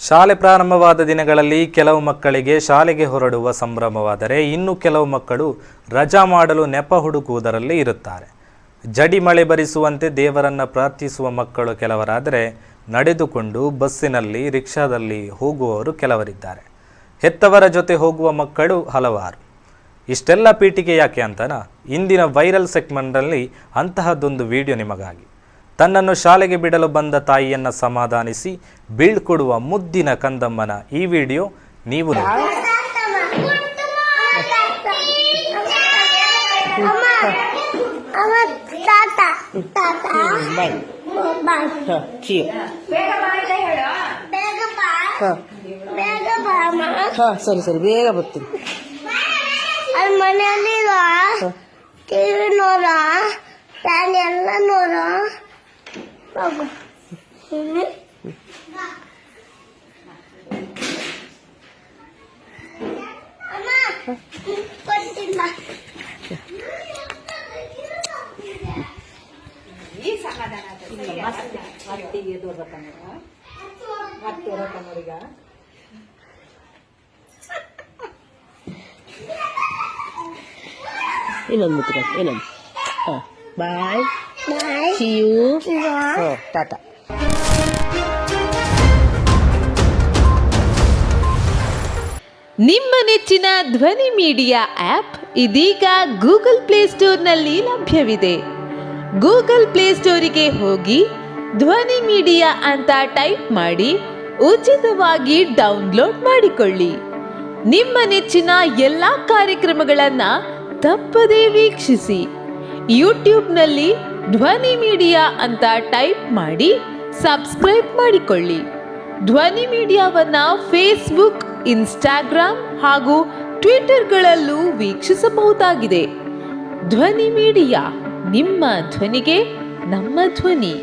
ಶಾಲೆ ಪ್ರಾರಂಭವಾದ ದಿನಗಳಲ್ಲಿ ಕೆಲವು ಮಕ್ಕಳಿಗೆ ಶಾಲೆಗೆ ಹೊರಡುವ ಸಂಭ್ರಮವಾದರೆ ಇನ್ನು ಕೆಲವು ಮಕ್ಕಳು ರಜಾ ಮಾಡಲು ನೆಪ ಹುಡುಕುವುದರಲ್ಲಿ ಇರುತ್ತಾರೆ. ಜಡಿ ಮಳೆ ಬರಿಸುವಂತೆ ದೇವರನ್ನು ಪ್ರಾರ್ಥಿಸುವ ಮಕ್ಕಳು ಕೆಲವರಾದರೆ ನಡೆದುಕೊಂಡು ಬಸ್ಸಿನಲ್ಲಿ ರಿಕ್ಷಾದಲ್ಲಿ ಹೋಗುವವರು ಕೆಲವರಿದ್ದಾರೆ. ಹೆತ್ತವರ ಜೊತೆ ಹೋಗುವ ಮಕ್ಕಳು ಹಲವಾರು. ಇಷ್ಟೆಲ್ಲ ಪೀಠಿಕೆ ಯಾಕೆ ಅಂತನಾ ಇಂದಿನ ವೈರಲ್ ಸೆಗ್ಮೆಂಟ್ನಲ್ಲಿ ಅಂತಹದ್ದೊಂದು ವಿಡಿಯೋ ನಿಮಗಾಗಿ. ತನ್ನನ್ನು ಶಾಲೆಗೆ ಬಿಡಲು ಬಂದ ತಾಯಿಯನ್ನು ಸಮಾಧಾನಿಸಿ ಬೀಳ್ಕೊಡುವ ಮುದ್ದಿನ ಕಂದಮ್ಮನ ಈ ವಿಡಿಯೋ ನೀವು ನೋಡಿ. ಸರಿ ಸರಿ ಬೇಗ ಬರ್ತೀನಿ. ಮನೆಯಲ್ಲಿ ಟಿವಿ ನೋಡ ಫ್ಯಾನ್ ಎಲ್ಲ ನೋಡ ಕೊಟ್ಟಿಲ್ಲ. ಇನ್ನೊಂದು ಮುತ್ತು ಇನ್ನೊಂದು. ಹಾಂ ಬಾಯ್ ಸಿ ಯು. ಟಾಟಾ. ನಿಮ್ಮ ನೆಚ್ಚಿನ ಧ್ವನಿ ಮೀಡಿಯಾ ಆ್ಯಪ್ ಇದೀಗ ಗೂಗಲ್ ಪ್ಲೇಸ್ಟೋರ್ನಲ್ಲಿ ಲಭ್ಯವಿದೆ. ಗೂಗಲ್ ಪ್ಲೇಸ್ಟೋರಿಗೆ ಹೋಗಿ ಧ್ವನಿ ಮೀಡಿಯಾ ಅಂತ ಟೈಪ್ ಮಾಡಿ ಉಚಿತವಾಗಿ ಡೌನ್ಲೋಡ್ ಮಾಡಿಕೊಳ್ಳಿ. ನಿಮ್ಮ ನೆಚ್ಚಿನ ಎಲ್ಲ ಕಾರ್ಯಕ್ರಮಗಳನ್ನು ತಪ್ಪದೇ ವೀಕ್ಷಿಸಿ. ಯೂಟ್ಯೂಬ್ನಲ್ಲಿ ಧ್ವನಿ ಮೀಡಿಯಾ ಅಂತ ಟೈಪ್ ಮಾಡಿ ಸಬ್ಸ್ಕ್ರೈಬ್ ಮಾಡಿಕೊಳ್ಳಿ. ಧ್ವನಿ ಮೀಡಿಯಾವನ್ನು ಫೇಸ್ಬುಕ್, ಇನ್ಸ್ಟಾಗ್ರಾಮ್ ಹಾಗೂ ಟ್ವಿಟರ್ಗಳಲ್ಲೂ ವೀಕ್ಷಿಸಬಹುದಾಗಿದೆ. ಧ್ವನಿ ಮೀಡಿಯಾ, ನಿಮ್ಮ ಧ್ವನಿಗೆ ನಮ್ಮ ಧ್ವನಿ.